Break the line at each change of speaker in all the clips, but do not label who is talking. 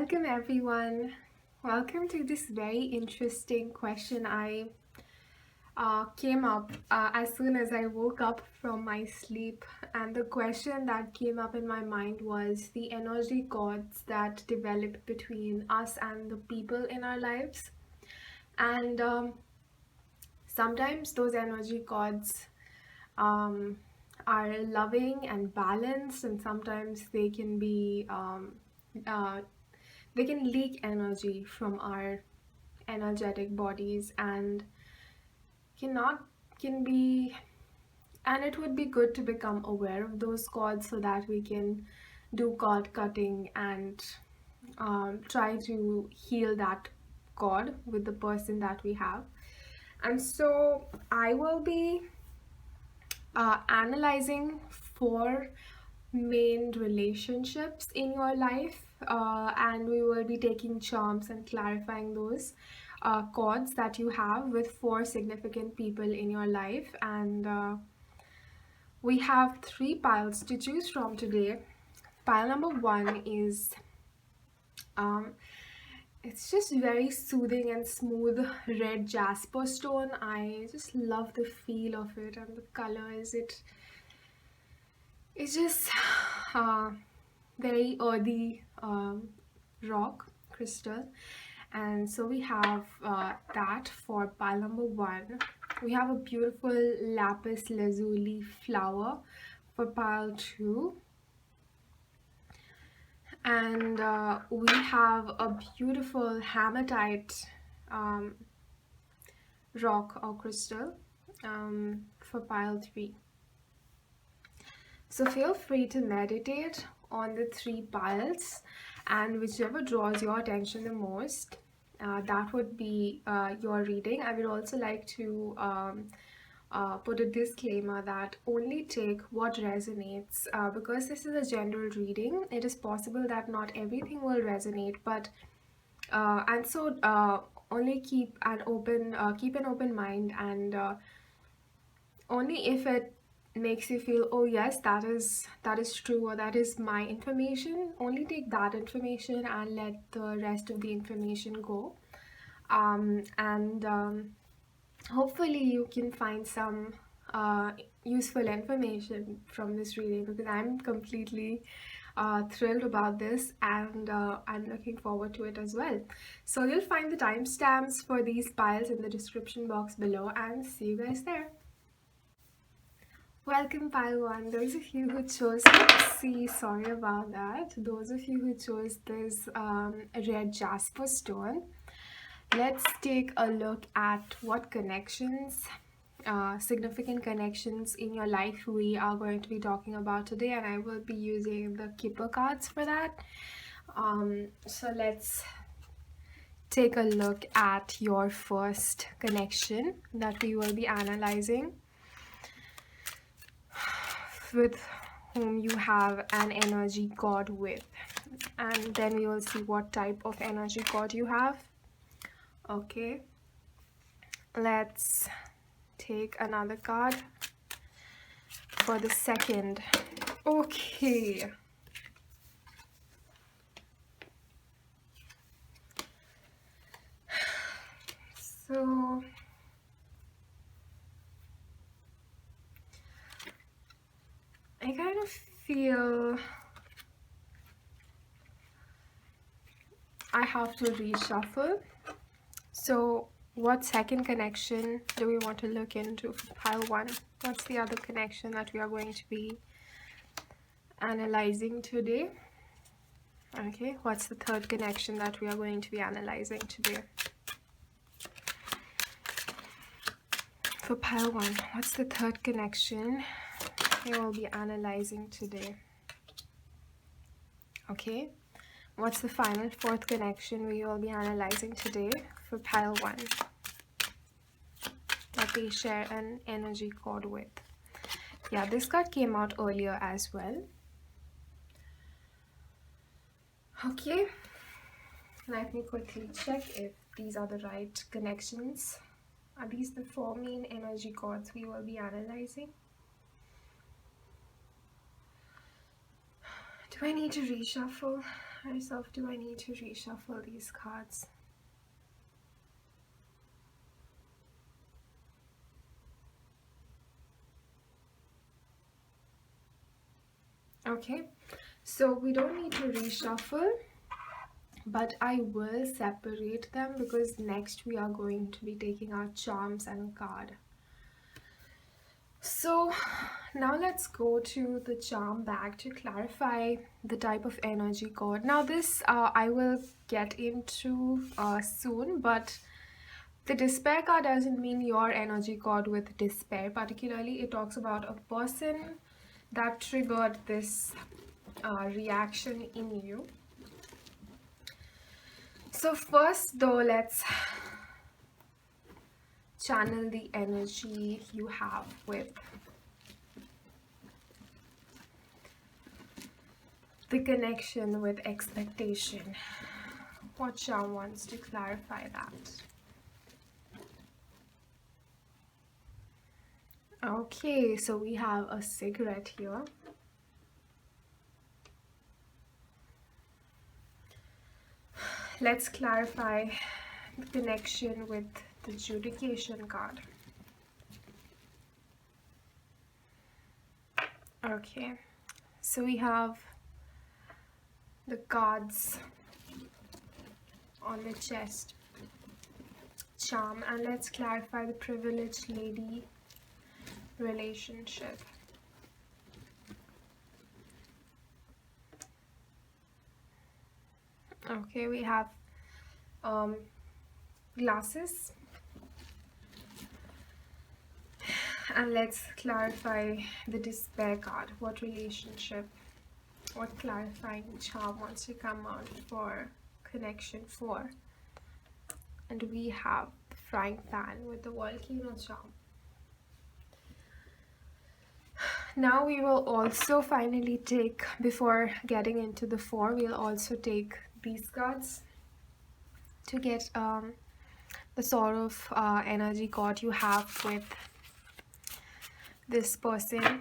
Welcome everyone. Welcome to this very interesting question I came up as soon as I woke up from my sleep, and the question that came up in my mind was the energy cords that develop between us and the people in our lives. And sometimes those energy cords um, are loving and balanced, and sometimes uh, they can leak energy from our energetic bodies and cannot can be and it would be good to become aware of those cords so that we can do cord cutting and try to heal that cord with the person that we have. And so I will be analyzing four main relationships in your life, and we will be taking charms and clarifying those chords that you have with four significant people in your life. And we have three piles to choose from today. Pile number one is um, it's just very soothing and smooth red jasper stone. I just love the feel of it and the colors. It's just uh, very earthy rock crystal. And so we have that for pile number one. We have a beautiful lapis lazuli flower for pile two. And we have a beautiful hematite rock or crystal for pile three. So feel free to meditate on the three piles, and whichever draws your attention the most, that would be your reading. I would also like to put a disclaimer that only take what resonates, because this is a general reading. It is possible that not everything will resonate, but only keep an open mind, and only if it makes you feel, oh yes, that is true, or that is my information, only take that information and let the rest of the information go. And hopefully you can find some useful information from this reading, because I'm completely thrilled about this, and I'm looking forward to it as well. So you'll find the timestamps for these piles in the description box below, and see you guys there. Welcome pile one. Those of you who chose sorry about that. Those of you who chose this red jasper stone, let's take a look at what connections, significant connections in your life we are going to be talking about today, and I will be using the Kipper cards for that. So let's take a look at your first connection that we will be analyzing, with whom you have an energy cord with, and then we will see what type of energy cord you have. Okay, let's take another card for the second. Okay, so I kind of feel I have to reshuffle. So what second connection do we want to look into for pile one? What's the other connection that we are going to be analyzing today? Okay, what's the third connection that we are going to be analyzing today? For pile one, what's the third connection we will be analyzing today? Okay, what's the final fourth connection we will be analyzing today for pile one that they share an energy cord with? Yeah, this card came out earlier as well. Okay, let me quickly check if these are the right connections. Are these the four main energy cords we will be analyzing? Do I need to reshuffle? myself, do I need to reshuffle these cards? Okay, so we don't need to reshuffle, but I will separate them because next we are going to be taking our charms and a card. So now let's go to the charm bag to clarify the type of energy card. Now this I will get into soon, but the despair card doesn't mean your energy card with despair. Particularly, it talks about a person that triggered this reaction in you. So first though, let's channel the energy you have with the connection with expectation. What charm wants to clarify that? Okay, so we have a cigarette here. Let's clarify the connection with the judication card. Okay, so we have the cards on the chest, charm, and let's clarify the privileged lady relationship. Okay, we have glasses, and let's clarify the despair card. What relationship, what clarifying charm wants to come out for connection 4? And we have the frying pan with the volcano charm. Now we will also finally take, before getting into the 4, we'll also take these cards to get the sort of energy card you have with this person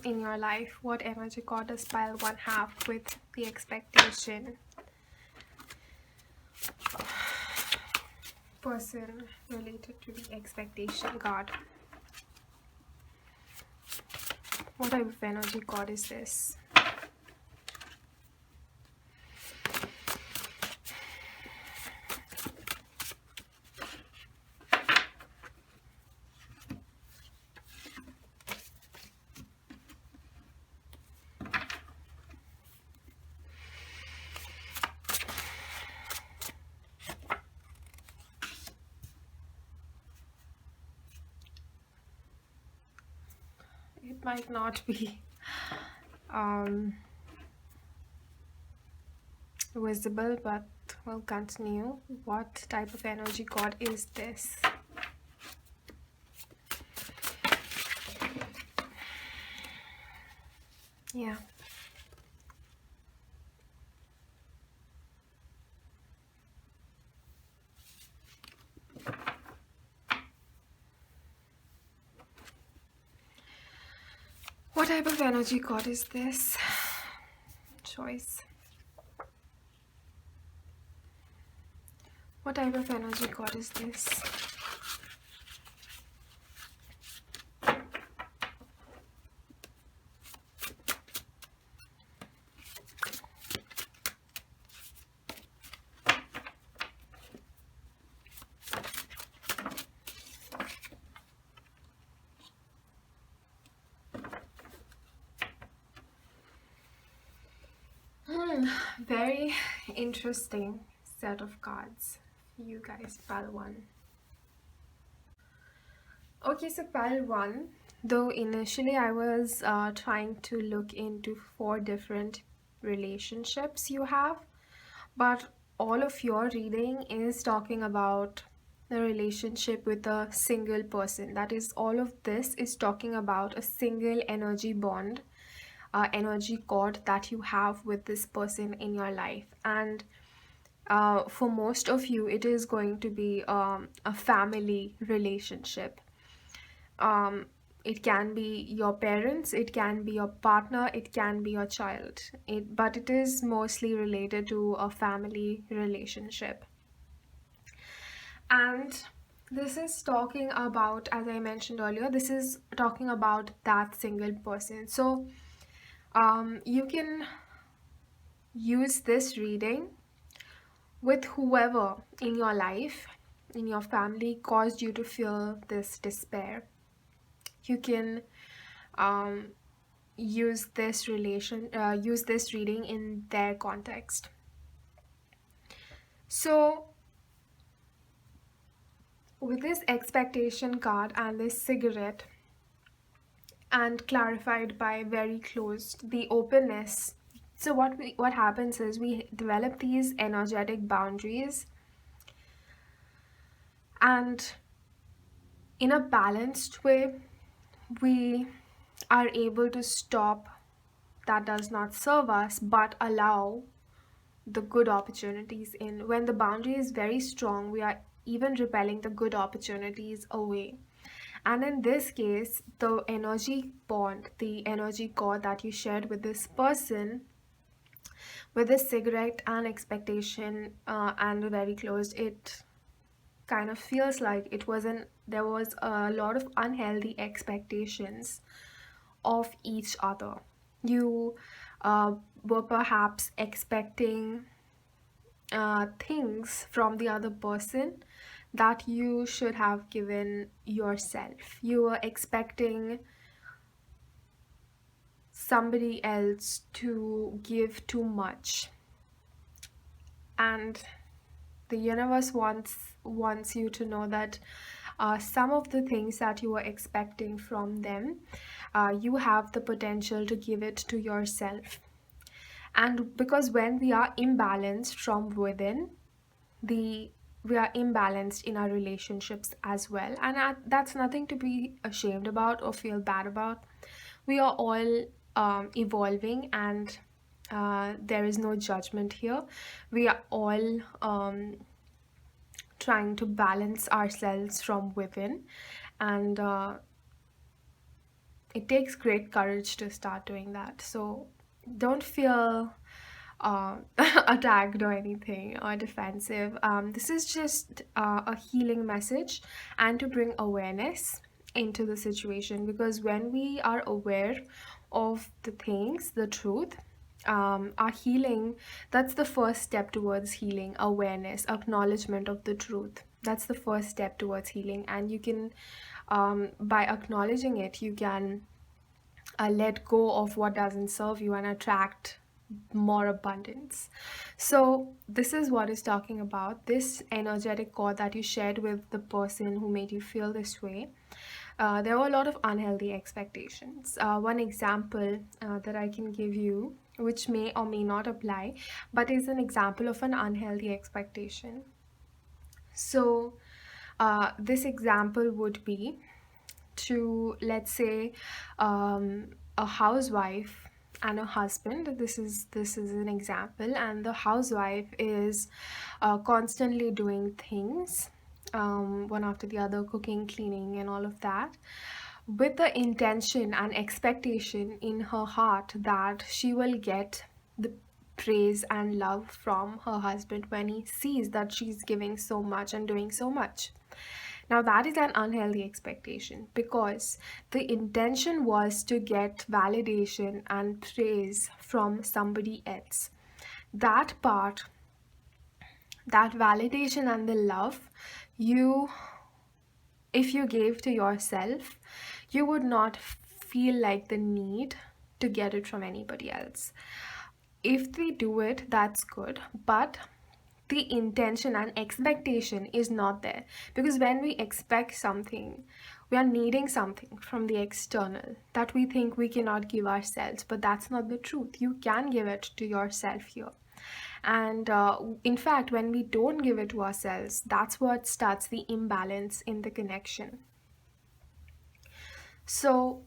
in your life. What energy card does pile 1 have with the expectation person related to the expectation card? What type of energy card is this? It might not be visible, but we'll continue. What type of energy card is this? Yeah. What type of energy card is this? Choice. What type of energy card is this? Very interesting set of cards. You guys, pile 1. Okay, so pile 1, though initially I was trying to look into 4 different relationships you have, but all of your reading is talking about the relationship with a single person. That is, all of this is talking about a single energy bond, energy cord that you have with this person in your life. And for most of you, it is going to be a family relationship. It can be your parents, it can be your partner, it can be your child. But it is mostly related to a family relationship. And this is talking about, as I mentioned earlier, this is talking about that single person. So you can use this reading with whoever in your life, in your family, caused you to feel this despair. You can um, use this reading in their context. So with this expectation card and this cigarette, and clarified by very closed the openness, so what happens is we develop these energetic boundaries, and in a balanced way we are able to stop that does not serve us but allow the good opportunities in. When the boundary is very strong, we are even repelling the good opportunities away. And in this case, the energy bond, the energy cord that you shared with this person, with this cigarette and expectation, and very close, it kind of feels like there was a lot of unhealthy expectations of each other. You were perhaps expecting things from the other person that you should have given yourself. You were expecting somebody else to give too much, and the universe wants you to know that some of the things that you were expecting from them, you have the potential to give it to yourself. And because when we are imbalanced from within, the we are imbalanced in our relationships as well, and that's nothing to be ashamed about or feel bad about. We are all evolving, and there is no judgment here. We are all trying to balance ourselves from within, and it takes great courage to start doing that. So don't feel attacked or anything or defensive. This is just a healing message and to bring awareness into the situation, because when we are aware of the things, the truth, our healing, that's the first step towards healing. Awareness, acknowledgement of the truth, that's the first step towards healing. And you can, by acknowledging it, you can let go of what doesn't serve you and attract more abundance. So this is what is talking about, this energetic cord that you shared with the person who made you feel this way. There were a lot of unhealthy expectations. One example that I can give you, which may or may not apply, but is an example of an unhealthy expectation. So this example would be to, let's say, a housewife and a husband. This is an example, and the housewife is constantly doing things, one after the other, cooking, cleaning, and all of that, with the intention and expectation in her heart that she will get the praise and love from her husband when he sees that she's giving so much and doing so much. Now, that is an unhealthy expectation, because the intention was to get validation and praise from somebody else. That part, that validation and the love, you, if you gave to yourself, you would not feel like the need to get it from anybody else. If they do it, that's good, but the intention and expectation is not there, because when we expect something, we are needing something from the external that we think we cannot give ourselves, but that's not the truth. You can give it to yourself here. And in fact, when we don't give it to ourselves, that's what starts the imbalance in the connection. So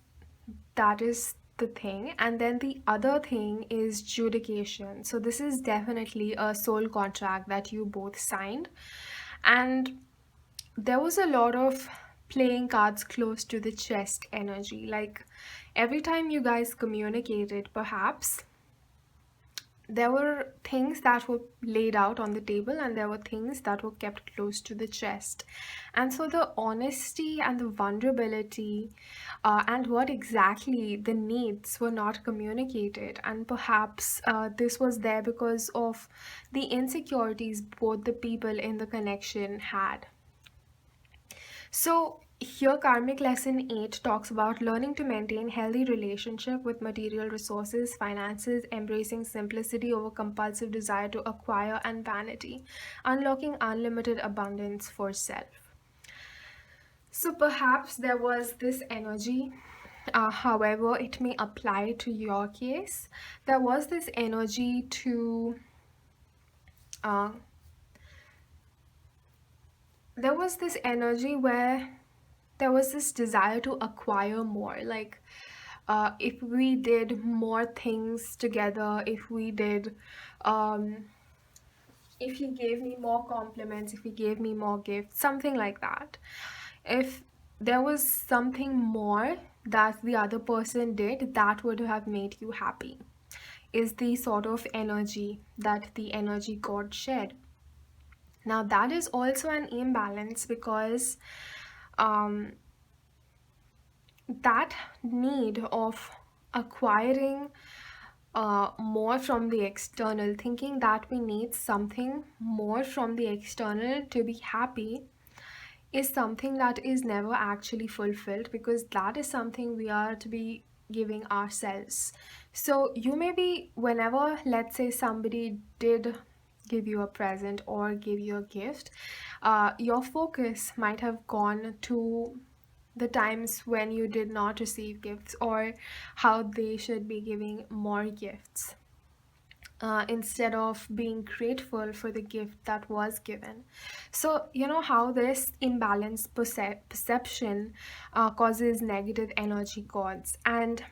that is the thing. And then the other thing is judication. So this is definitely a soul contract that you both signed, and there was a lot of playing cards close to the chest energy. Like every time you guys communicated, perhaps there were things that were laid out on the table and there were things that were kept close to the chest. And so the honesty and the vulnerability and what exactly the needs were not communicated. And perhaps this was there because of the insecurities both the people in the connection had. So here karmic lesson 8 talks about learning to maintain healthy relationship with material resources, finances, embracing simplicity over compulsive desire to acquire and vanity, unlocking unlimited abundance for self. So perhaps there was this energy, however it may apply to your case. There was this energy to uh, there was this energy where there was this desire to acquire more. Like if we did more things together, if we did um, if he gave me more compliments, if he gave me more gifts, something like that, if there was something more that the other person did that would have made you happy, is the sort of energy that the energy god shared. Now that is also an imbalance because um, that need of acquiring more from the external, thinking that we need something more from the external to be happy, is something that is never actually fulfilled, because that is something we are to be giving ourselves. So you may be, whenever, let's say, somebody did give you a present or give you a gift, your focus might have gone to the times when you did not receive gifts, or how they should be giving more gifts, instead of being grateful for the gift that was given. So, you know how this imbalanced perception causes negative energy cords, and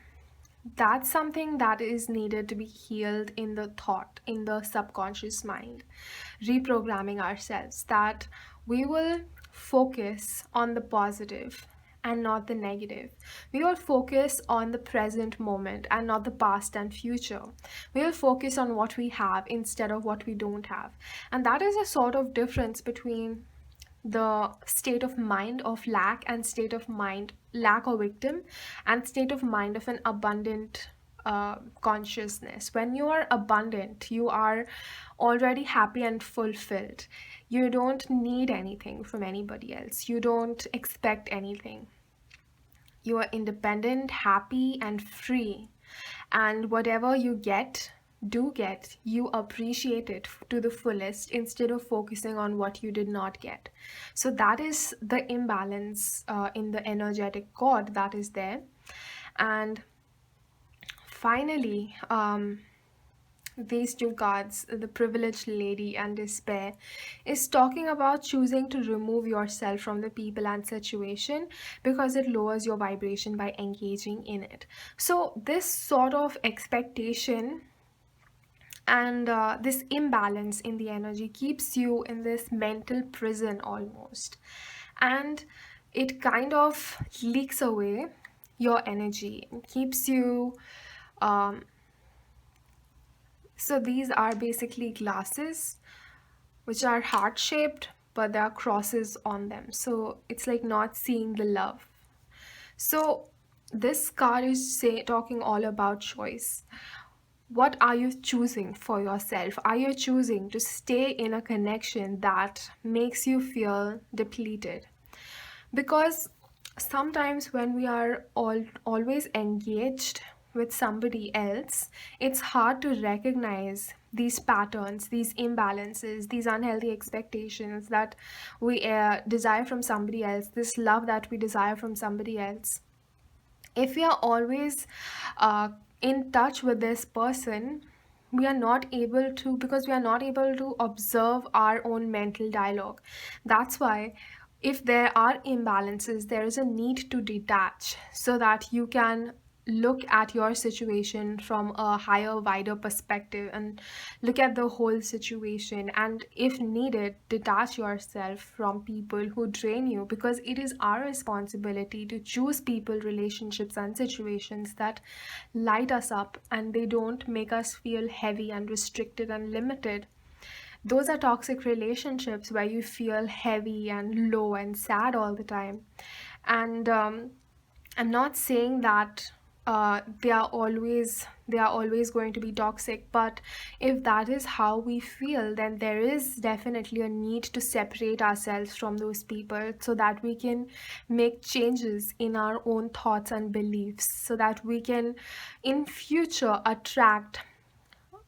that's something that is needed to be healed in the thought, in the subconscious mind, reprogramming ourselves that we will focus on the positive and not the negative. We will focus on the present moment and not the past and future. We will focus on what we have instead of what we don't have. And that is a sort of difference between the state of mind of lack and state of mind lack or victim, and state of mind of an abundant consciousness. When you are abundant, you are already happy and fulfilled. You don't need anything from anybody else, you don't expect anything. You are independent, happy, and free. And whatever you get, do get, you appreciate it to the fullest instead of focusing on what you did not get. So, that is the imbalance in the energetic cord that is there. And finally, these two cards, the privileged lady and despair, is talking about choosing to remove yourself from the people and situation because it lowers your vibration by engaging in it. So this sort of expectation and this imbalance in the energy keeps you in this mental prison almost, and it kind of leaks away your energy and keeps you um, so these are basically glasses which are heart shaped, but there are crosses on them. So it's like not seeing the love. So this card is talking all about choice. What are you choosing for yourself? Are you choosing to stay in a connection that makes you feel depleted? Because sometimes when we are always engaged with somebody else, it's hard to recognize these patterns, these imbalances, these unhealthy expectations that we desire from somebody else, this love that we desire from somebody else. If we are always in touch with this person, we are not able to, because we are not able to observe our own mental dialogue. That's why if there are imbalances, there is a need to detach so that you can look at your situation from a higher, wider perspective and look at the whole situation. And if needed, detach yourself from people who drain you, because it is our responsibility to choose people, relationships, and situations that light us up and they don't make us feel heavy and restricted and limited. Those are toxic relationships where you feel heavy and low and sad all the time. And I'm not saying that they are always going to be toxic, but if that is how we feel, then there is definitely a need to separate ourselves from those people so that we can make changes in our own thoughts and beliefs, so that we can in future attract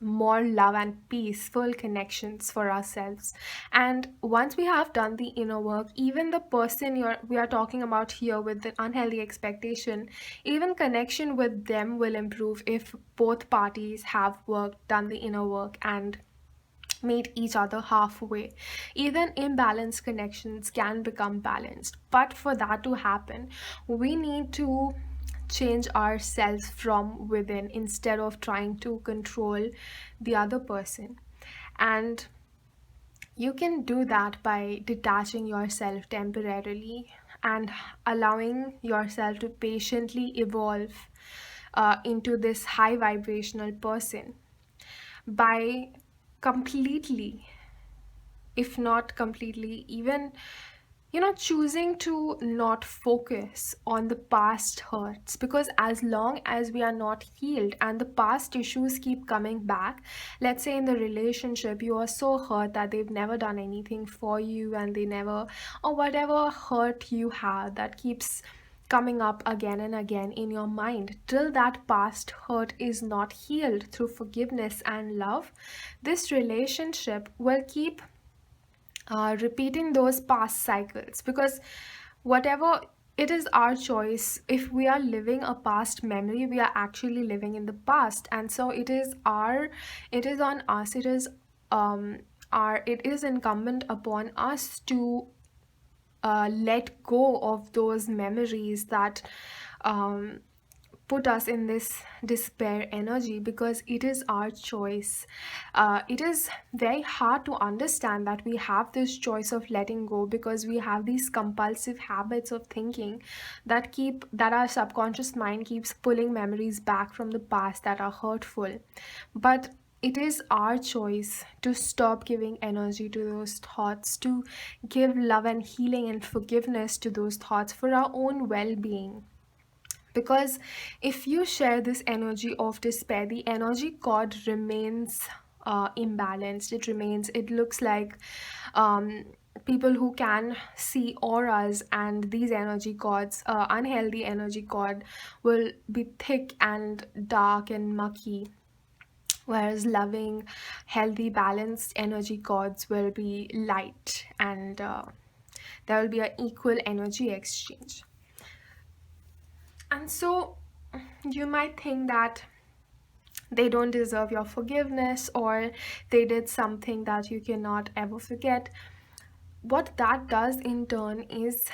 more love and peaceful connections for ourselves. And once we have done the inner work, even the person we are talking about here with the unhealthy expectation, even connection with them will improve if both parties have done the inner work and meet each other halfway. Even imbalanced connections can become balanced. But for that to happen, we need to change ourselves from within instead of trying to control the other person. And you can do that by detaching yourself temporarily and allowing yourself to patiently evolve into this high vibrational person by completely, if not completely, even choosing to not focus on the past hurts, because as long as we are not healed and the past issues keep coming back, let's say in the relationship you are so hurt that they've never done anything for you and they never, or whatever hurt you have that keeps coming up again and again in your mind, till that past hurt is not healed through forgiveness and love, this relationship will keep repeating those past cycles. Because whatever, it is our choice. If we are living a past memory, we are actually living in the past, and so it is on us, um it is incumbent upon us to let go of those memories that um, put us in this despair energy, because it is our choice. It is very hard to understand that we have this choice of letting go, because we have these compulsive habits of thinking that our subconscious mind keeps pulling memories back from the past that are hurtful. But it is our choice to stop giving energy to those thoughts, to give love and healing and forgiveness to those thoughts for our own well being. Because if you share this energy of despair, the energy cord remains imbalanced. It looks like um, people who can see auras, and these energy cords, unhealthy energy cord, will be thick and dark and mucky, whereas loving, healthy, balanced energy cords will be light, and there will be an equal energy exchange. And so you might think that they don't deserve your forgiveness, or they did something that you cannot ever forget. What that does in turn is,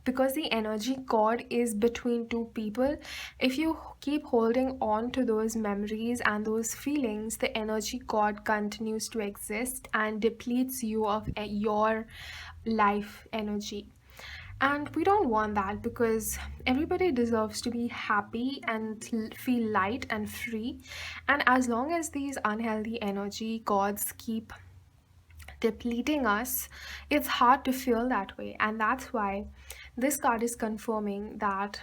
because the energy cord is between two people, if you keep holding on to those memories and those feelings, the energy cord continues to exist and depletes you of your life energy. And we don't want that, because everybody deserves to be happy and feel light and free. And as long as these unhealthy energy cords keep depleting us, it's hard to feel that way. And that's why this card is confirming that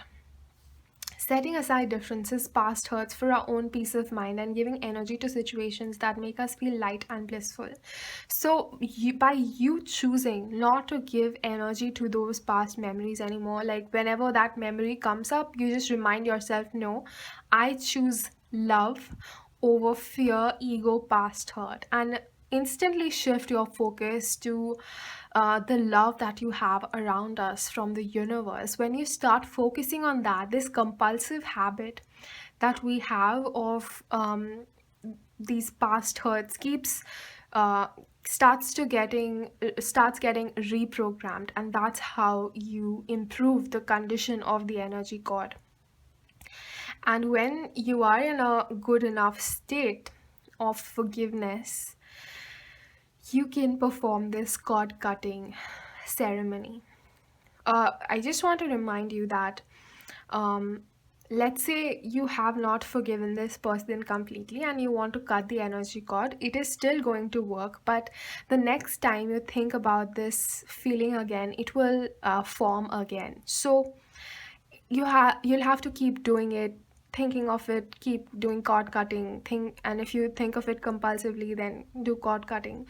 setting aside differences, past hurts for our own peace of mind, and giving energy to situations that make us feel light and blissful. So, by you choosing not to give energy to those past memories anymore, like whenever that memory comes up, you just remind yourself, no, I choose love over fear, ego, past hurt, and instantly shift your focus to the love that you have around us from the universe. When you start focusing on that, this compulsive habit that we have of these past hurts keeps uh, starts getting reprogrammed, and that's how you improve the condition of the energy cord. And when you are in a good enough state of forgiveness, you can perform this cord cutting ceremony. I just want to remind you that, um, let's say you have not forgiven this person completely and you want to cut the energy cord, it is still going to work. But the next time you think about this feeling again, it will form again. So you'll have to keep doing it, thinking of it, keep doing cord cutting think, and if you think of it compulsively, then do cord cutting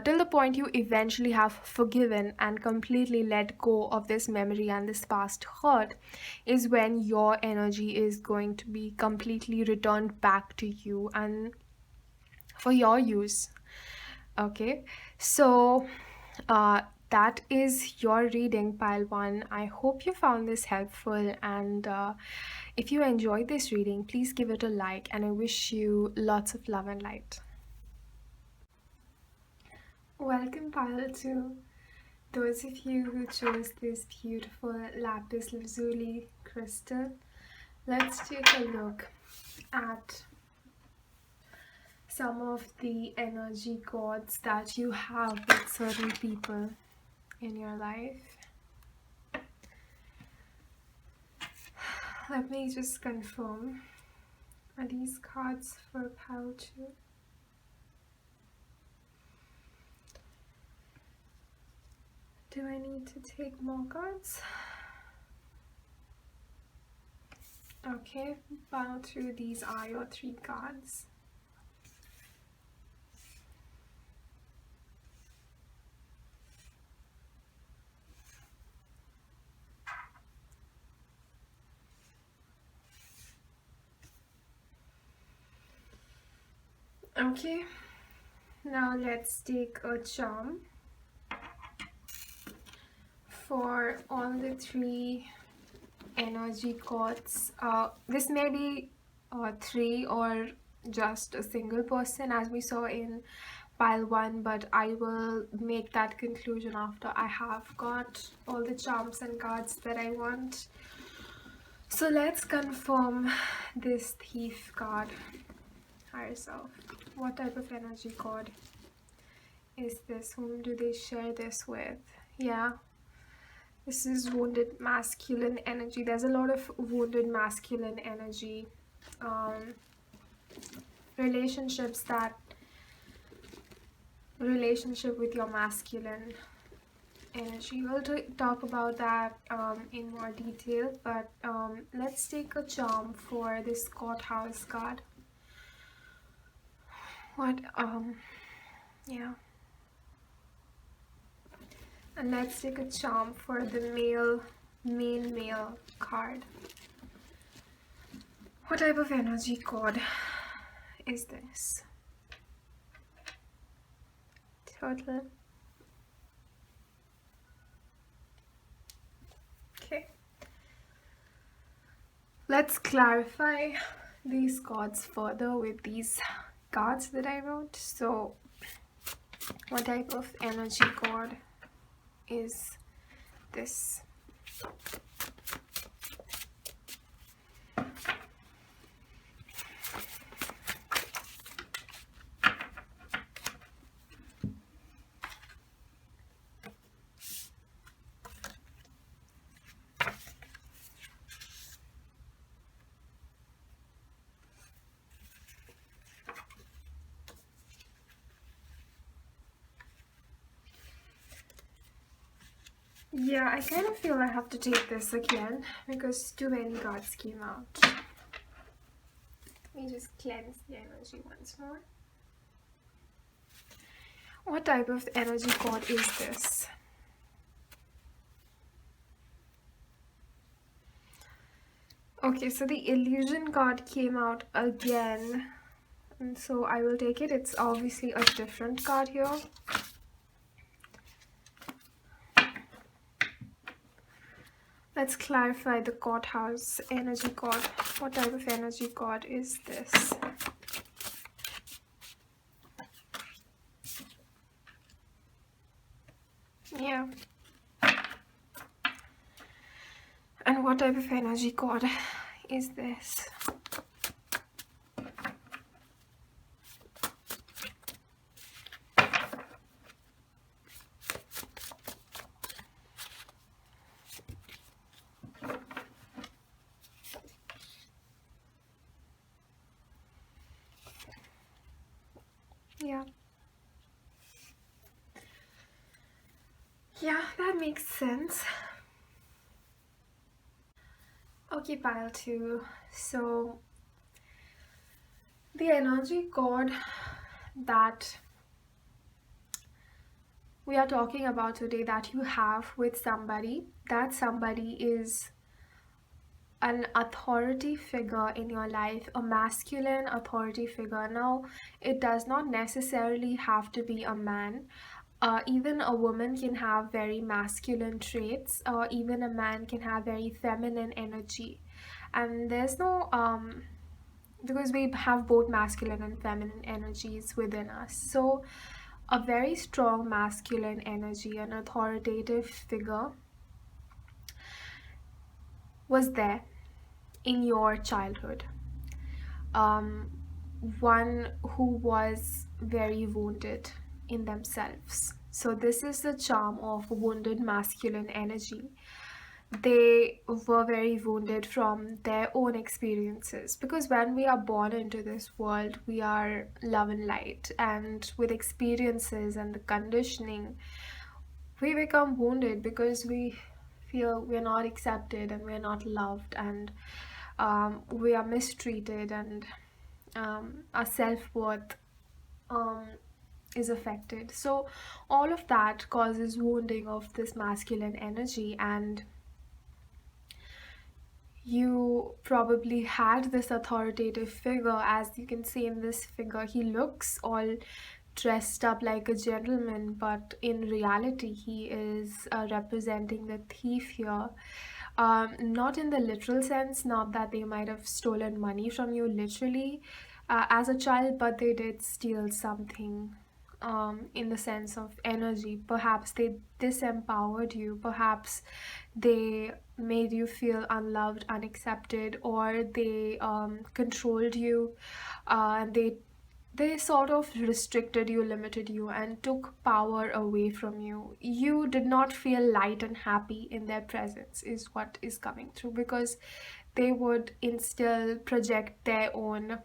till the point you eventually have forgiven and completely let go of this memory and this past hurt, is when your energy is going to be completely returned back to you and for your use. Okay, so uh, that is your reading, pile one. I hope you found this helpful, and if you enjoyed this reading, please give it a like, and I wish you lots of love and light. Welcome, pile two. Those of you who chose this beautiful lapis lazuli crystal, let's take a look at some of the energy cords that you have with certain people in your life. Let me just confirm. Are these cards for pile 2? Do I need to take more cards? Okay, pile 2, these are your 3 cards. Okay, now let's take a charm for all the 3 energy cords. This may be 3 or just a single person, as we saw in pile 1, but I will make that conclusion after I have got all the charms and cards that I want. So let's confirm this thief card. Higher self. What type of energy cord is this? Whom do they share this with? Yeah, this is wounded masculine energy. There's a lot of wounded masculine energy. Relationships that relationship with your masculine energy. We'll talk about that in more detail, but let's take a charm for this courthouse card. What yeah, and let's take a charm for the main male card. What type of energy cord is this? Total. Okay, let's clarify these cards further with these cards that I wrote. So what type of energy cord is this? Yeah, I kind of feel I have to take this again because too many cards came out. Let me just cleanse the energy once more. What type of energy cord is this? Okay, so the illusion card came out again, and so I will take it. It's obviously a different card here. Let's clarify the courthouse energy cord. What type of energy cord is this? Yeah. And what type of energy cord is this? Yeah. Yeah, that makes sense. Okay, pile two. So, the energy cord that we are talking about today, that you have with somebody, that somebody is an authority figure in your life, a masculine authority figure. Now, it does not necessarily have to be a man. Even a woman can have very masculine traits, or even a man can have very feminine energy. And there's no, because we have both masculine and feminine energies within us. So, a very strong masculine energy, an authoritative figure, was there in your childhood. um, One who was very wounded in themselves. So, this is the charm of wounded masculine energy. They were very wounded from their own experiences, because when we are born into this world, we are love and light, and with experiences and the conditioning, we become wounded because we feel we're not accepted and we're not loved, and we are mistreated, and our self-worth um, is affected. So all of that causes wounding of this masculine energy, and you probably had this authoritative figure. As you can see in this figure, he looks all dressed up like a gentleman, but in reality he is representing the thief here. Not in the literal sense, not that they might have stolen money from you literally as a child, but they did steal something, in the sense of energy. Perhaps they disempowered you, perhaps they made you feel unloved, unaccepted, or they controlled you, and they sort of restricted you, limited you, and took power away from you. You did not feel light and happy in their presence, is what is coming through, because they would instill, project their own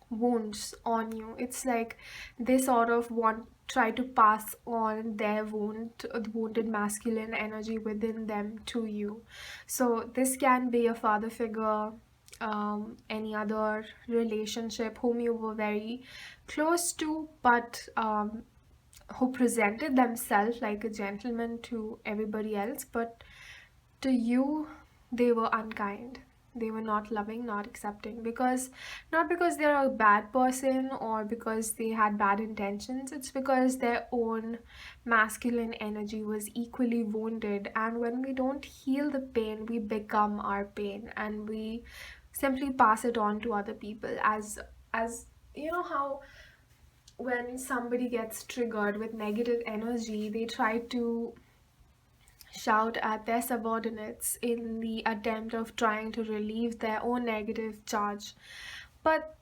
wounds on you. It's like they sort of want try to pass on their wounded masculine energy within them to you. So this can be a father figure, any other relationship whom you were very close to, but who presented themselves like a gentleman to everybody else, but to you they were unkind, they were not loving, not accepting, because not because they're a bad person or because they had bad intentions, it's because their own masculine energy was equally wounded. And when we don't heal the pain, we become our pain, and we simply pass it on to other people. As you know how when somebody gets triggered with negative energy, they try to shout at their subordinates in the attempt of trying to relieve their own negative charge. But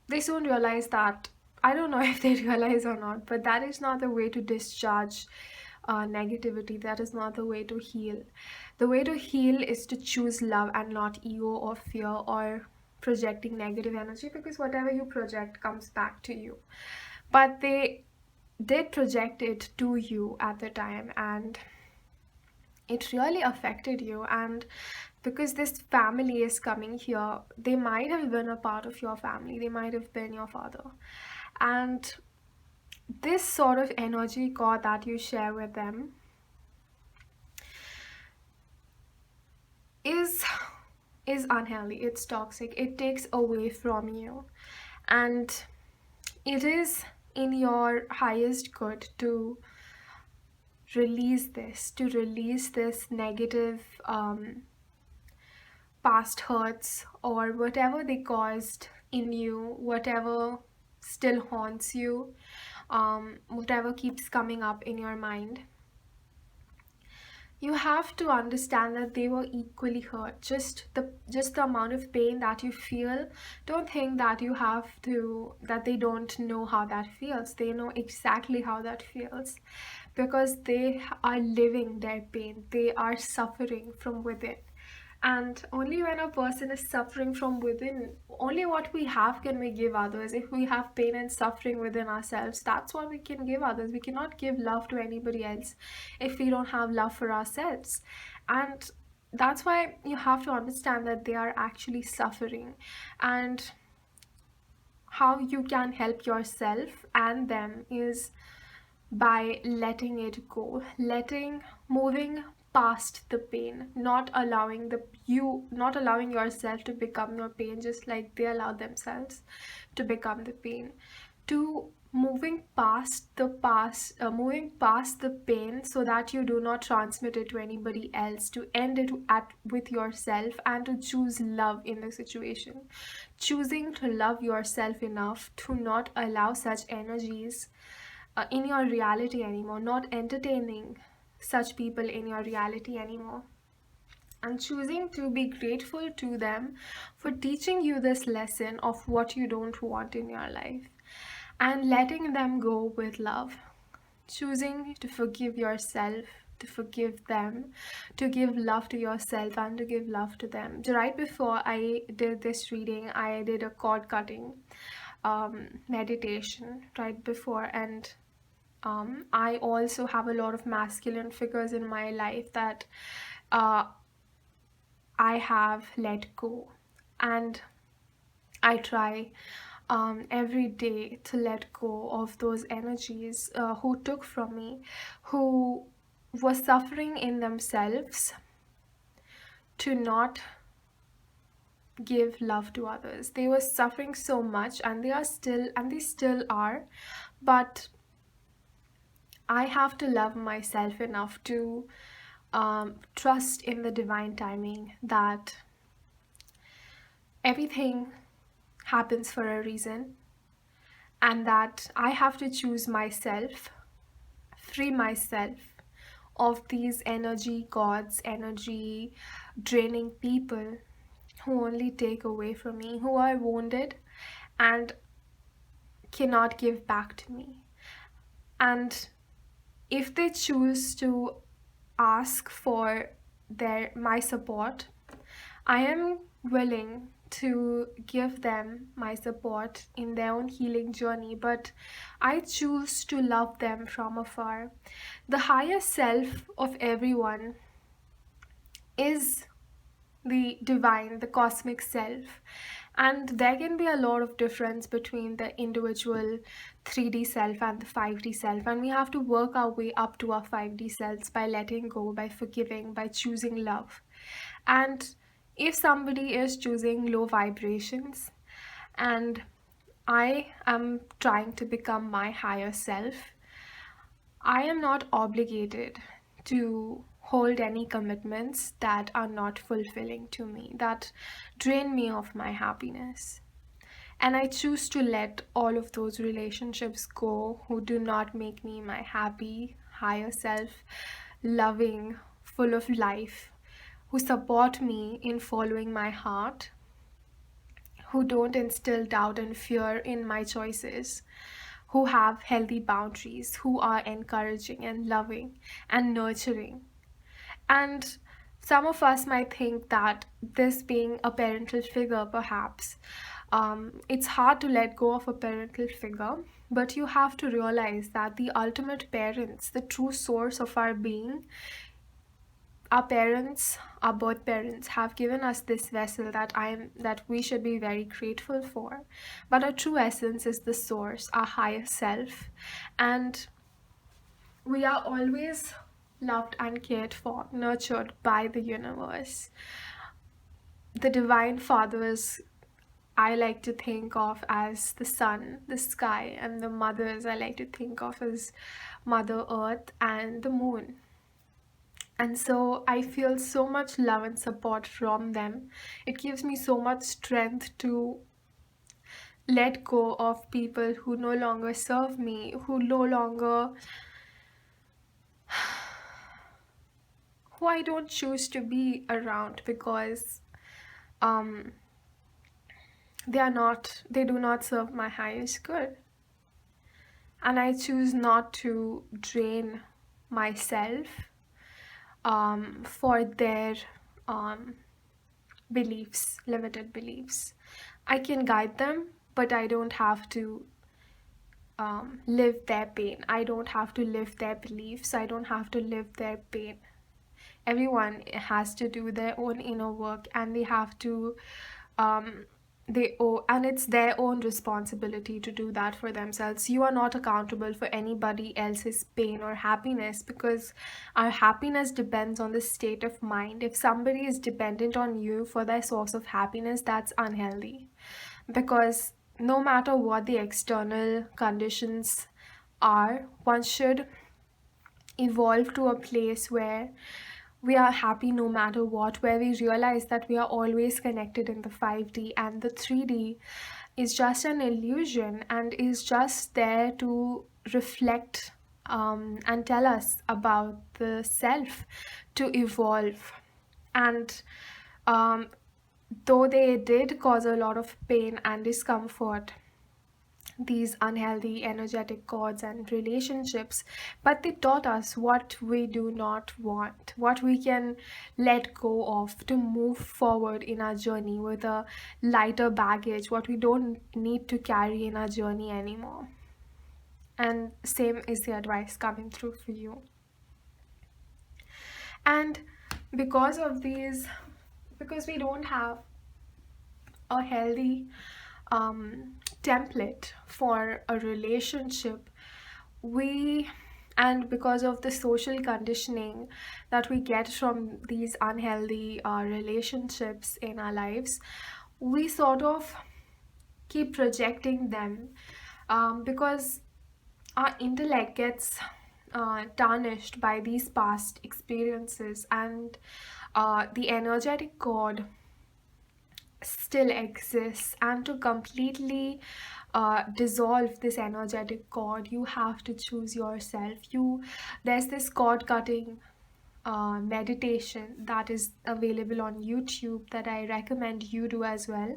they soon realize that, I don't know if they realize or not, but that is not the way to discharge negativity. That is not the way to heal. The way to heal is to choose love and not ego or fear or projecting negative energy, because whatever you project comes back to you. But they did project it to you at the time, and it really affected you. And because this family is coming here, they might have been a part of your family, they might have been your father, and this sort of energy core that you share with them is is unhealthy, it's toxic, it takes away from you, and it is in your highest good to release this negative past hurts or whatever they caused in you, whatever still haunts you, whatever keeps coming up in your mind. You have to understand that they were equally hurt. Just the amount of pain that you feel, don't think that you have to that they don't know how that feels. They know exactly how that feels, because they are living their pain. They are suffering from within. And only when a person is suffering from within, only what we have can we give others. If we have pain and suffering within ourselves, that's what we can give others. We cannot give love to anybody else if we don't have love for ourselves. And that's why you have to understand that they are actually suffering. And how you can help yourself and them is by letting it go, moving past the pain, not allowing yourself to become your pain, just like they allow themselves to become the pain. To moving past the pain, so that you do not transmit it to anybody else, to end it at with yourself, and to choose love in the situation, choosing to love yourself enough to not allow such energies in your reality anymore, not entertaining such people in your reality anymore, and choosing to be grateful to them for teaching you this lesson of what you don't want in your life, and letting them go with love, choosing to forgive yourself, to forgive them, to give love to yourself and to give love to them. Right before I did this reading, I did a cord cutting meditation right before, and I also have a lot of masculine figures in my life that uh, I have let go. And I try every day to let go of those energies who took from me, who were suffering in themselves to not give love to others. They were suffering so much, and they still are, but I have to love myself enough to trust in the divine timing, that everything happens for a reason, and that I have to choose myself, free myself of these energy gods, energy draining people who only take away from me, who are wounded and cannot give back to me. And if they choose to ask for my support, I am willing to give them my support in their own healing journey, but I choose to love them from afar. The higher self of everyone is the divine, the cosmic self. And there can be a lot of difference between the individual 3D self and the 5D self. And we have to work our way up to our 5D selves by letting go, by forgiving, by choosing love. And if somebody is choosing low vibrations, and I am trying to become my higher self, I am not obligated to hold any commitments that are not fulfilling to me, that drain me of my happiness. And I choose to let all of those relationships go who do not make me my happy, higher self, loving, full of life, who support me in following my heart, who don't instill doubt and fear in my choices, who have healthy boundaries, who are encouraging and loving and nurturing. And some of us might think that this being a parental figure, perhaps, it's hard to let go of a parental figure, but you have to realize that the ultimate parents, the true source of our being, our parents, our birth parents, have given us this vessel that we should be very grateful for. But our true essence is the source, our higher self, and we are always loved and cared for, nurtured by the universe. The divine fathers I like to think of as the sun, the sky, and the mothers I like to think of as Mother Earth and the moon. And so I feel so much love and support from them. It gives me so much strength to let go of people who no longer serve me, who I don't choose to be around because um, they do not serve my highest good. And I choose not to drain myself for their um, beliefs, limited beliefs. I can guide them, but I don't have to live their pain. I don't have to live their beliefs. I don't have to live their pain. Everyone has to do their own inner work, and they have to um, they owe, and it's their own responsibility to do that for themselves. You are not accountable for anybody else's pain or happiness, because our happiness depends on the state of mind. If somebody is dependent on you for their source of happiness, that's unhealthy, because no matter what the external conditions are, one should evolve to a place where we are happy no matter what, where we realize that we are always connected in the 5D, and the 3D is just an illusion and is just there to reflect and tell us about the self to evolve. And um, though they did cause a lot of pain and discomfort, these unhealthy energetic cords and relationships, but they taught us what we do not want, what we can let go of to move forward in our journey with a lighter baggage, what we don't need to carry in our journey anymore. And same is the advice coming through for you. And because of these, because we don't have a healthy template for a relationship, we and because of the social conditioning that we get from these unhealthy relationships in our lives, we sort of keep projecting them, because our intellect gets tarnished by these past experiences, and the energetic cord still exists. And to completely dissolve this energetic cord, you have to choose yourself. There's this cord cutting meditation that is available on YouTube that I recommend you do as well,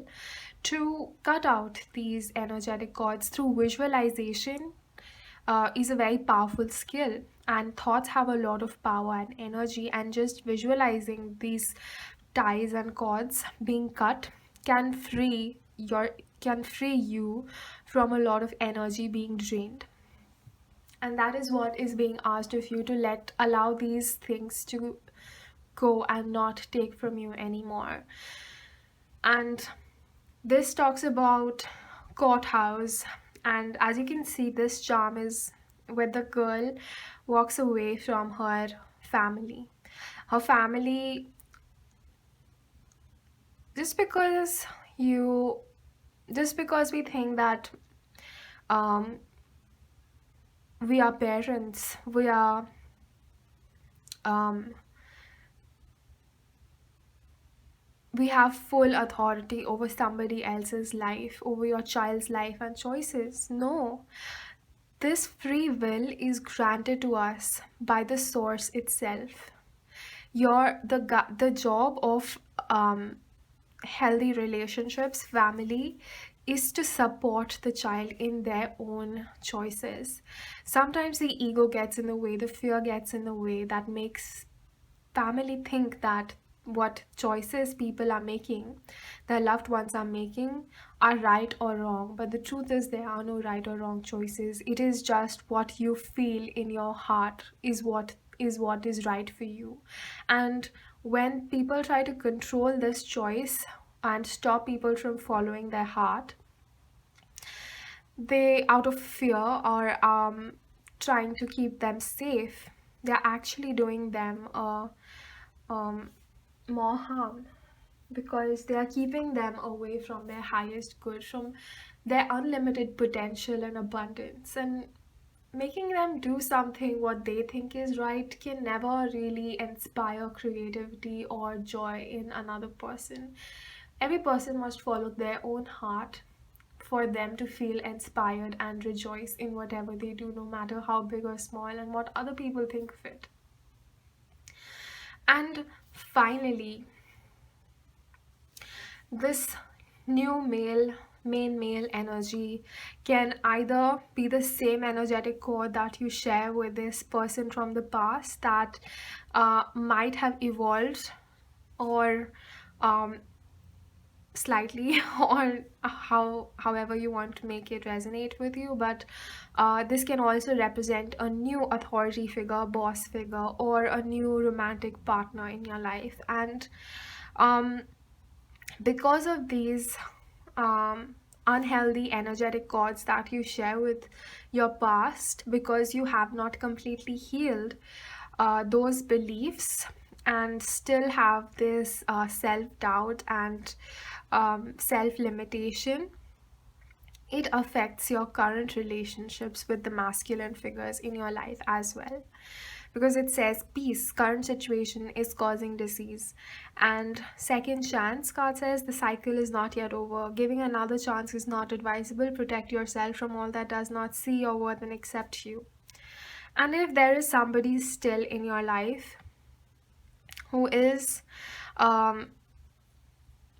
to cut out these energetic cords through visualization. Is a very powerful skill, and thoughts have a lot of power and energy, and just visualizing these ties and cords being cut can free you from a lot of energy being drained. And that is what is being asked of you, to allow these things to go and not take from you anymore. And this talks about courthouse, and as you can see, this charm is where the girl walks away from her family. Her family, just because you, just because we think that um, we are parents, um, we have full authority over somebody else's life, over your child's life and choices. No, this free will is granted to us by the source itself. The job of healthy relationships, family, is to support the child in their own choices. Sometimes the ego gets in the way, the fear gets in the way, that makes family think that what choices people are making, their loved ones are making, are right or wrong. But the truth is, there are no right or wrong choices. It is just what you feel in your heart is what is right for you. And when people try to control this choice and stop people from following their heart, they, out of fear or trying to keep them safe, they're actually doing them um, more harm, because they are keeping them away from their highest good, from their unlimited potential and abundance. And making them do something what they think is right can never really inspire creativity or joy in another person. Every person must follow their own heart for them to feel inspired and rejoice in whatever they do, no matter how big or small and what other people think of it. And finally, this new main male energy can either be the same energetic core that you share with this person from the past that might have evolved, or um, slightly, or however you want to make it resonate with you. But this can also represent a new authority figure, boss figure, or a new romantic partner in your life. And um, because of these unhealthy energetic cords that you share with your past, because you have not completely healed those beliefs and still have this self doubt and self limitation, it affects your current relationships with the masculine figures in your life as well. Because it says peace, current situation is causing disease. And second chance card says the cycle is not yet over. Giving another chance is not advisable. Protect yourself from all that does not see your worth and accept you. And if there is somebody still in your life who is um,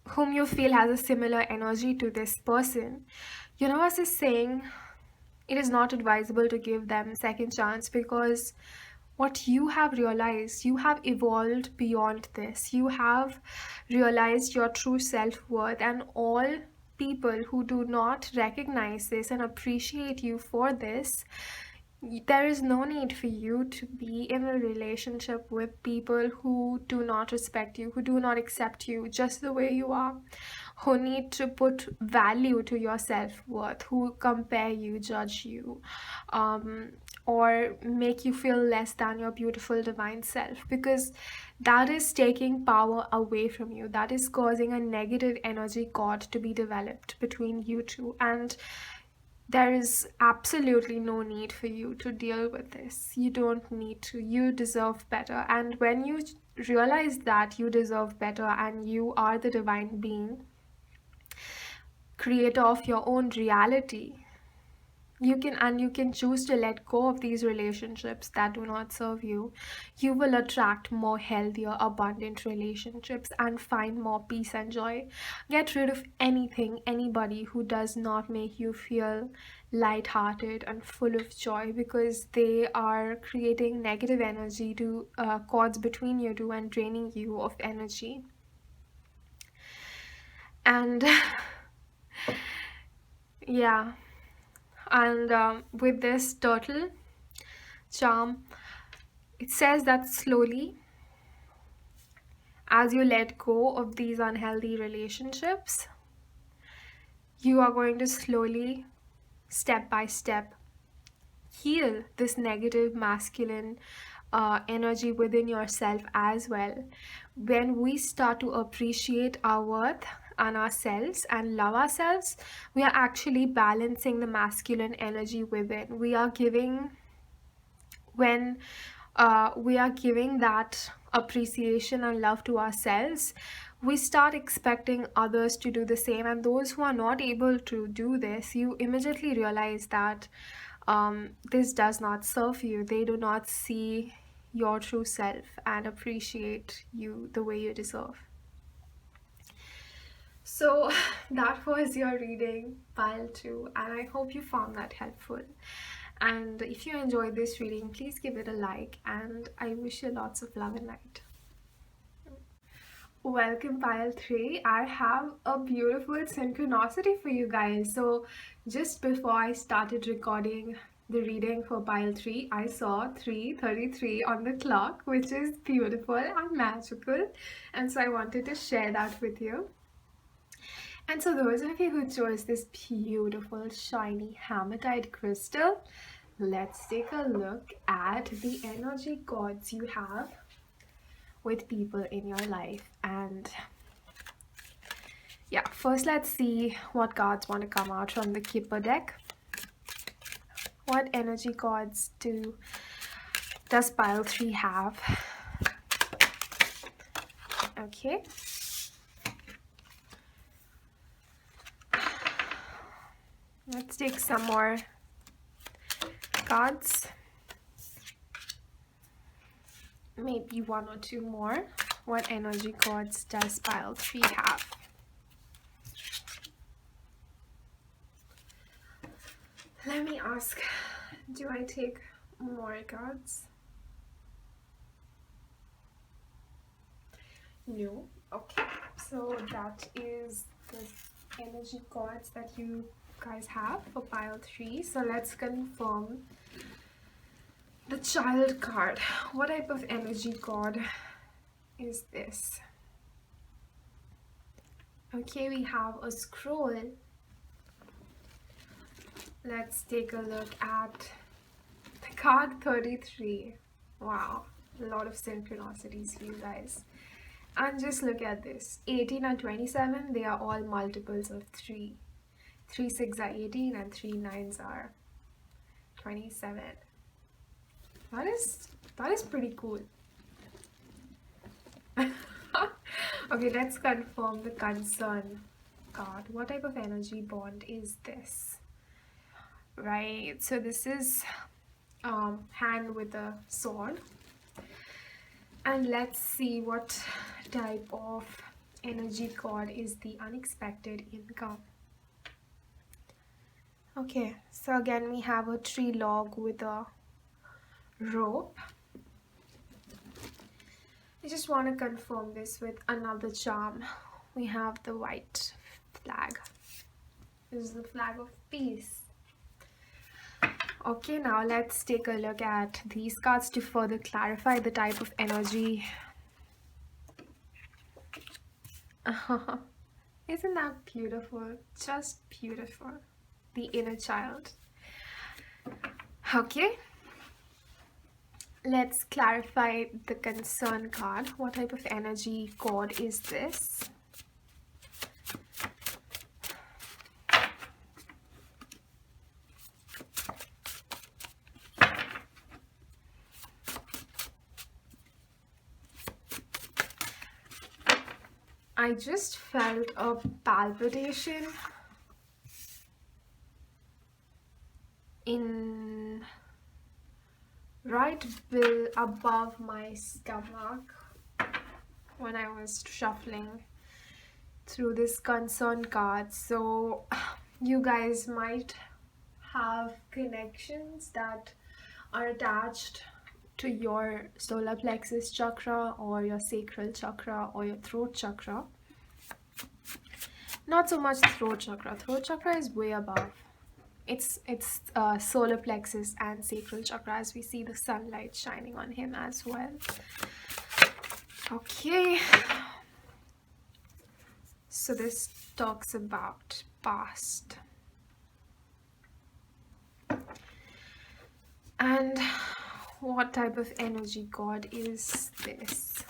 whom you feel has a similar energy to this person, universe is saying it is not advisable to give them second chance, because what you have realized, you have evolved beyond this. You have realized your true self-worth, and all people who do not recognize this and appreciate you for this, there is no need for you to be in a relationship with people who do not respect you, who do not accept you just the way you are, who need to put value to your self-worth, who compare you, judge you, um, or make you feel less than your beautiful divine self, because that is taking power away from you. That is causing a negative energy cord to be developed between you two. And there is absolutely no need for you to deal with this. You don't need to. You deserve better. And when you realize that you deserve better and you are the divine being, creator of your own reality, you can choose to let go of these relationships that do not serve you. You will attract more healthier, abundant relationships and find more peace and joy. Get rid of anything, anybody who does not make you feel lighthearted and full of joy, because they are creating negative energy to cords between you two and draining you of energy. And yeah, and with this turtle charm, it says that slowly, as you let go of these unhealthy relationships, you are going to slowly, step by step, heal this negative masculine energy within yourself as well. When we start to appreciate our worth and ourselves and love ourselves, we are actually balancing the masculine energy within. When we are giving that appreciation and love to ourselves, we start expecting others to do the same. And those who are not able to do this, you immediately realize that this does not serve you. They do not see your true self and appreciate you the way you deserve. So that was your reading, pile 2, and I hope you found that helpful. And if you enjoyed this reading, please give it a like, and I wish you lots of love and light. Welcome, pile 3. I have a beautiful synchronicity for you guys. So just before I started recording the reading for pile 3, I saw 3:33 on the clock, which is beautiful and magical. And so I wanted to share that with you. And so those of you who chose this beautiful, shiny hematite crystal, let's take a look at the energy cords you have with people in your life. And yeah, first let's see what cards want to come out from the Kipper deck. What energy cords does pile 3 have? Okay. Let's take some more cards. maybe one or two more. What energy cards does pile 3 have? Let me ask, do I take more cards? No. Okay, so that is the energy cards that you guys have for pile 3. So let's confirm the child card. What type of energy card is this? Okay, we have a scroll. Let's take a look at the card 33. Wow, a lot of synchronicities for you guys. And just look at this, 18 and 27, they are all multiples of 3. 3 6 are 18 and 3 9s are 27. That is pretty cool. Okay, let's confirm the concern card. What type of energy bond is this? Right, so this is hand with a sword. And let's see what type of energy card is the unexpected income. Okay, so again we have a tree log with a rope. I just want to confirm this with another charm. We have the white flag. This is the flag of peace. Okay, now let's take a look at these cards to further clarify the type of energy. Isn't that beautiful? Just beautiful. The inner child. Okay. Let's clarify the concern card. What type of energy card is this? I just felt a palpitation in right above my stomach when I was shuffling through this concern card. So you guys might have connections that are attached to your solar plexus chakra or your sacral chakra or your throat chakra. Not so much throat chakra. Throat chakra is way above. It's solar plexus and sacral chakra, as we see the sunlight shining on him as well. Okay, so this talks about past. And what type of energy god is this?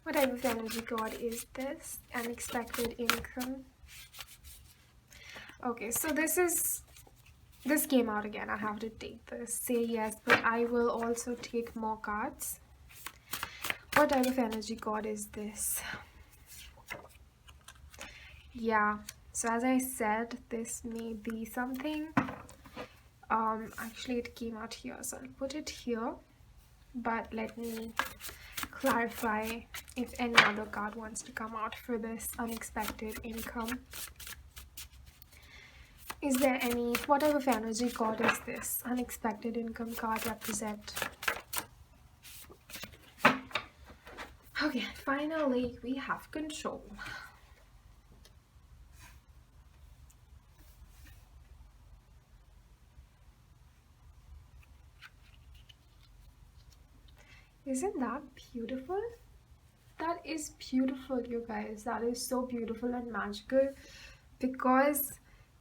What type of energy god is this? Unexpected income. Okay, so this came out again. I have to take this. Say yes, but I will also take more cards. What type of energy god is this? Yeah, so as I said, this may be something. Actually it came out here, so I'll put it here. But let me clarify if any other card wants to come out for this unexpected income. Is there any, what type of energy card is this unexpected income card represent? Okay, finally we have control. Isn't that beautiful? That is beautiful, you guys. That is so beautiful and magical, because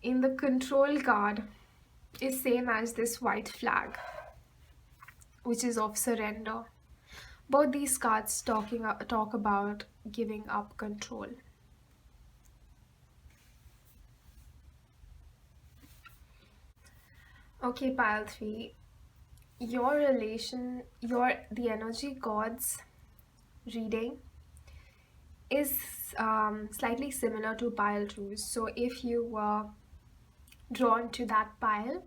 in the control card is same as this white flag, which is of surrender. Both these cards talk about giving up control. Okay, pile 3. Your relation, the energy gods reading is slightly similar to pile twos. So if you were drawn to that pile,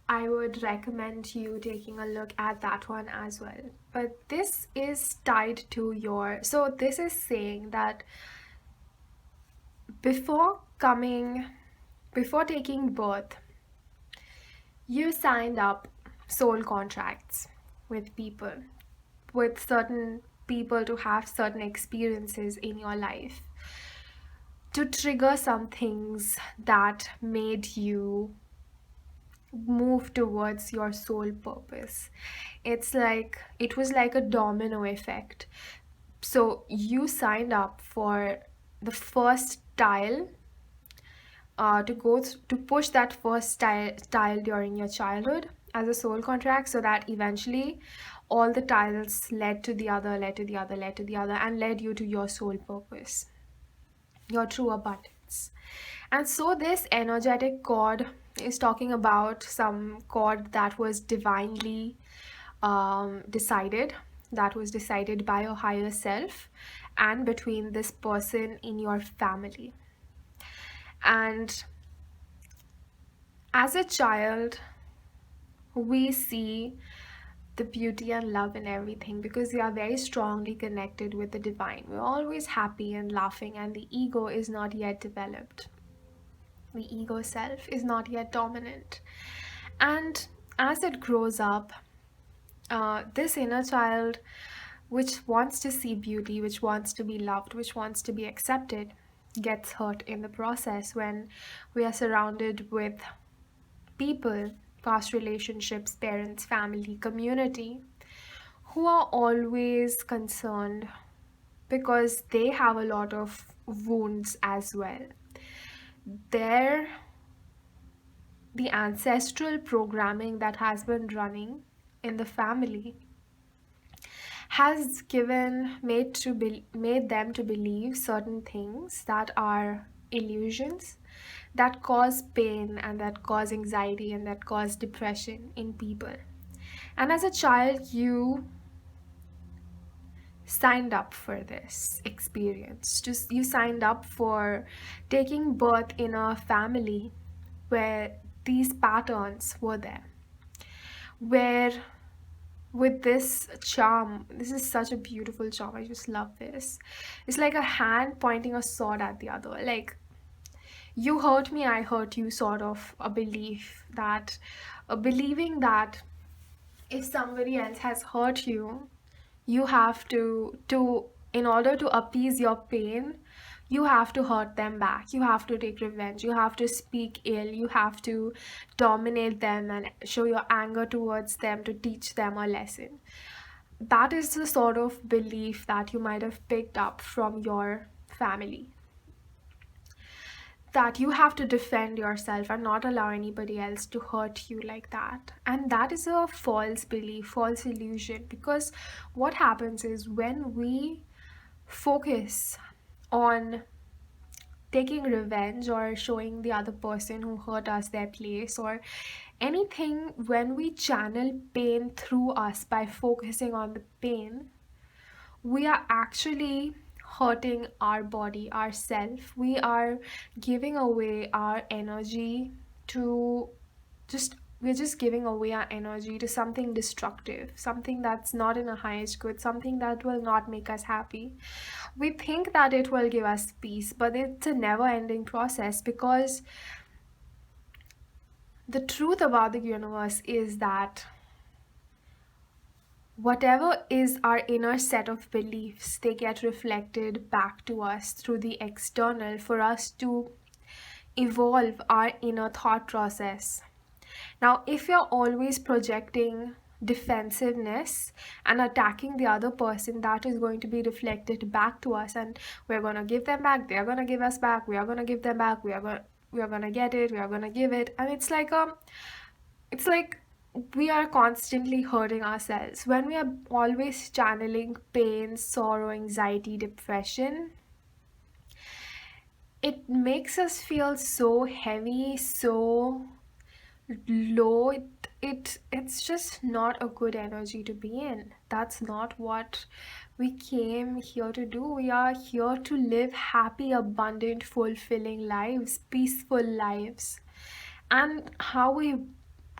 I would recommend you taking a look at that one as well. But this is tied to your, so this is saying that before coming, before taking birth, you signed up soul contracts with people, with certain people to have certain experiences in your life, to trigger some things that made you move towards your soul purpose. It's like it was like a domino effect. So you signed up for the first tile, to push that first tile during your childhood as a soul contract, so that eventually all the tiles led to the other, led to the other, led to the other, and led you to your soul purpose, your true abundance. And so this energetic cord is talking about some cord that was divinely decided, that was decided by your higher self and between this person in your family. And as a child, we see the beauty and love in everything because we are very strongly connected with the divine. We're always happy and laughing, and the ego is not yet developed. The ego self is not yet dominant. And as it grows up, this inner child, which wants to see beauty, which wants to be loved, which wants to be accepted, gets hurt in the process when we are surrounded with people, past relationships, parents, family, community, who are always concerned because they have a lot of wounds as well. Their the ancestral programming that has been running in the family has made them to believe certain things that are illusions, that cause pain and that cause anxiety and that cause depression in people. And as a child, you signed up for this experience. Just you signed up for taking birth in a family where these patterns were there, where with this charm, this is such a beautiful charm, I just love this. It's like a hand pointing a sword at the other, like you hurt me, I hurt you, sort of a belief that, a believing that if somebody else has hurt you, you have to in order to appease your pain, you have to hurt them back, you have to take revenge, you have to speak ill, you have to dominate them and show your anger towards them to teach them a lesson. That is the sort of belief that you might have picked up from your family, that you have to defend yourself and not allow anybody else to hurt you like that. And that is a false belief, false illusion, because what happens is when we focus on taking revenge or showing the other person who hurt us their place or anything, when we channel pain through us by focusing on the pain, we are actually hurting our body, ourself. We are giving away our energy to just we're just giving away our energy to something destructive, something that's not in a highest good, something that will not make us happy. We think that it will give us peace, but it's a never ending process, because the truth about the universe is that whatever is our inner set of beliefs, they get reflected back to us through the external for us to evolve our inner thought process. Now, if you're always projecting defensiveness and attacking the other person, that is going to be reflected back to us, and we're going to give them back, they're going to give us back, we are going to give them back, we are going to get it, we are going to give it. And it's like we are constantly hurting ourselves when we are always channeling pain, sorrow, anxiety, depression. It makes us feel so heavy, so low. it's just not a good energy to be in. That's not what we came here to do. We are here to live happy, abundant, fulfilling lives, peaceful lives. And how we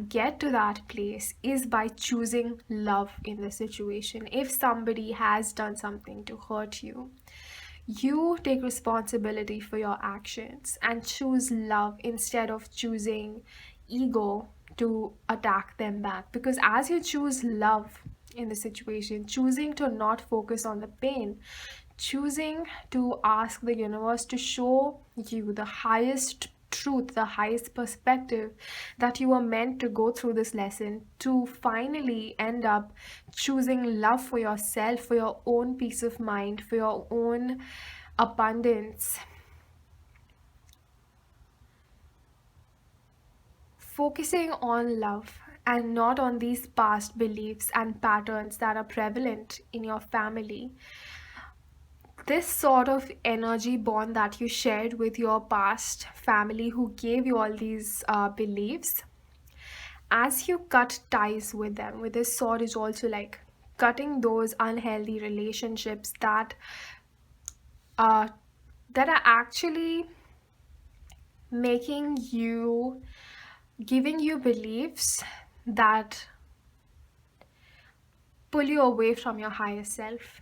get to that place is by choosing love in the situation. If somebody has done something to hurt you, you take responsibility for your actions and choose love instead of choosing ego to attack them back. Because as you choose love in the situation, choosing to not focus on the pain, choosing to ask the universe to show you the highest truth, the highest perspective, that you are meant to go through this lesson to finally end up choosing love for yourself, for your own peace of mind, for your own abundance. Focusing on love and not on these past beliefs and patterns that are prevalent in your family. This sort of energy bond that you shared with your past family who gave you all these beliefs, as you cut ties with them with this sword, is also like cutting those unhealthy relationships uh, that are actually making you, giving you beliefs that pull you away from your higher self.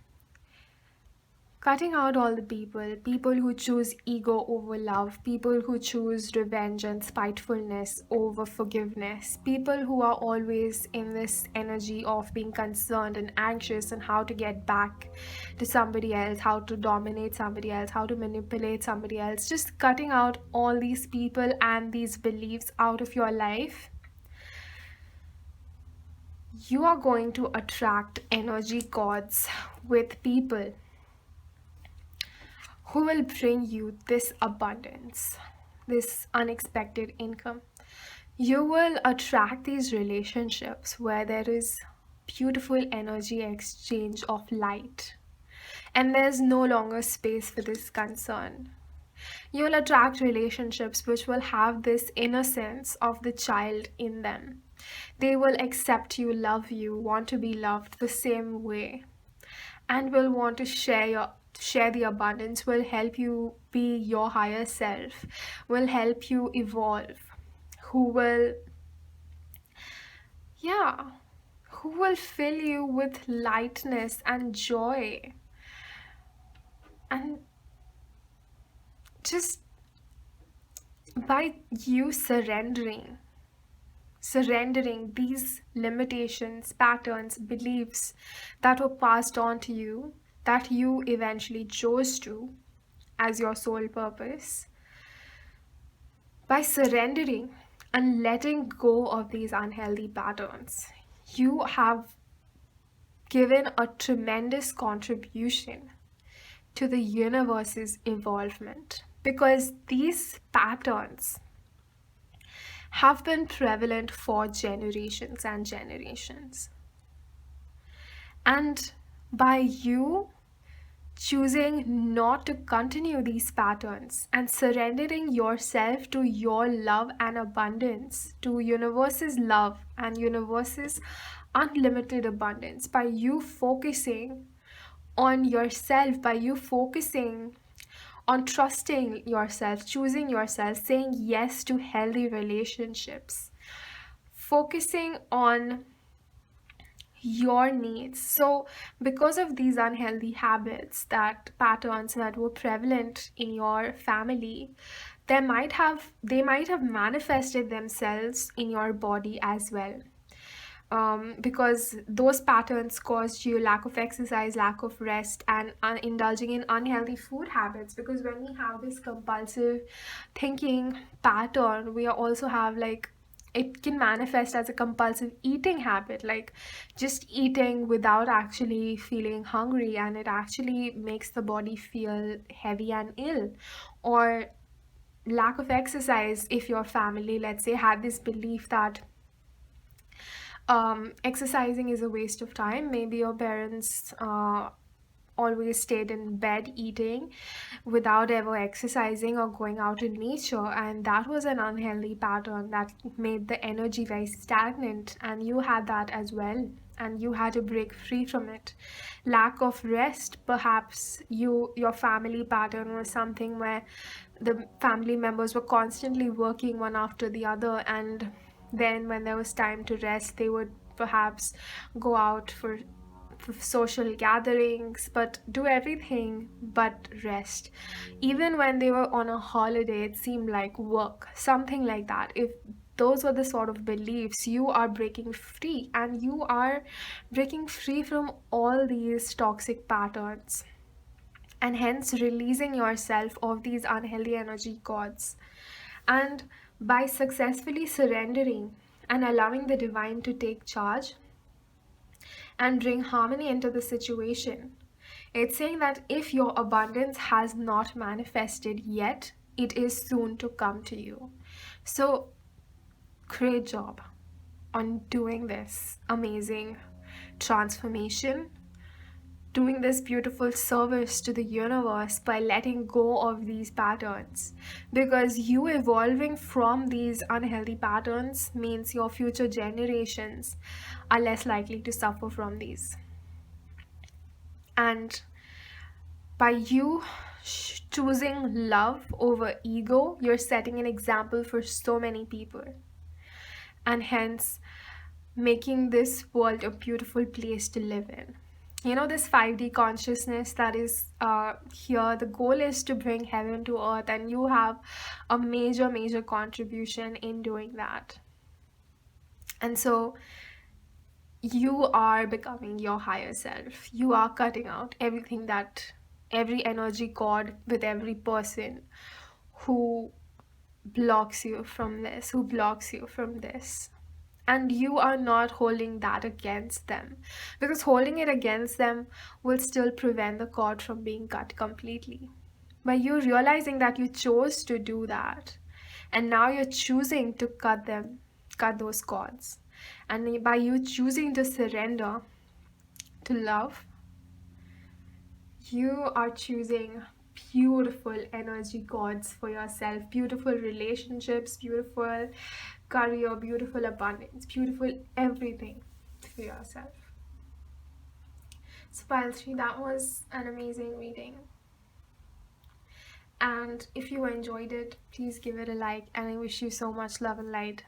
Cutting out all the people who choose ego over love, people who choose revenge and spitefulness over forgiveness, people who are always in this energy of being concerned and anxious and how to get back to somebody else, how to dominate somebody else, how to manipulate somebody else. Just cutting out all these people and these beliefs out of your life, you are going to attract energy cords with people who will bring you this abundance, this unexpected income. You will attract these relationships where there is beautiful energy exchange of light, and there's no longer space for this concern. You'll attract relationships which will have this innocence of the child in them. They will accept you, love you, want to be loved the same way, and will want to share the abundance, will help you be your higher self, will help you evolve, who will, yeah, who will fill you with lightness and joy. And just by you surrendering these limitations, patterns, beliefs that were passed on to you, that you eventually chose to as your sole purpose, by surrendering and letting go of these unhealthy patterns, you have given a tremendous contribution to the universe's evolvement, because these patterns have been prevalent for generations and generations. And by you choosing not to continue these patterns and surrendering yourself to your love and abundance, to universe's love and universe's unlimited abundance, by you focusing on yourself, by you focusing on trusting yourself, choosing yourself, saying yes to healthy relationships, focusing on your needs. So, because of these unhealthy habits, that patterns that were prevalent in your family, they might have manifested themselves in your body as well. Because those patterns caused you lack of exercise, lack of rest, and indulging in unhealthy food habits. Because when we have this compulsive thinking pattern, we also have like, it can manifest as a compulsive eating habit, like just eating without actually feeling hungry, and it actually makes the body feel heavy and ill. Or lack of exercise, if your family, let's say, had this belief that exercising is a waste of time. Maybe your parents always stayed in bed eating without ever exercising or going out in nature, and that was an unhealthy pattern that made the energy very stagnant, and you had that as well, and you had to break free from it. Lack of rest, perhaps your family pattern was something where the family members were constantly working one after the other, and then when there was time to rest they would perhaps go out for social gatherings, but do everything but rest. Even when they were on a holiday, it seemed like work, something like that. If those were the sort of beliefs, you are breaking free, and you are breaking free from all these toxic patterns, and hence releasing yourself of these unhealthy energy cords. And by successfully surrendering and allowing the divine to take charge and bring harmony into the situation, it's saying that if your abundance has not manifested yet, it is soon to come to you. So, great job on doing this amazing transformation, doing this beautiful service to the universe by letting go of these patterns. Because you evolving from these unhealthy patterns means your future generations are less likely to suffer from these. And by you choosing love over ego, you're setting an example for so many people, and hence making this world a beautiful place to live in. You know, this 5D consciousness that is here, the goal is to bring heaven to earth, and you have a major, major contribution in doing that. And so, you are becoming your higher self. You are cutting out everything that, every energy cord with every person who blocks you from this, who blocks you from this. And you are not holding that against them, because holding it against them will still prevent the cord from being cut completely. By you realizing that you chose to do that, and now you're choosing to cut those cords, and by you choosing to surrender to love, you are choosing beautiful energy cords for yourself, beautiful relationships, beautiful career, beautiful abundance, beautiful everything for yourself. So, pile 3, that was an amazing reading. And if you enjoyed it, please give it a like, and I wish you so much love and light.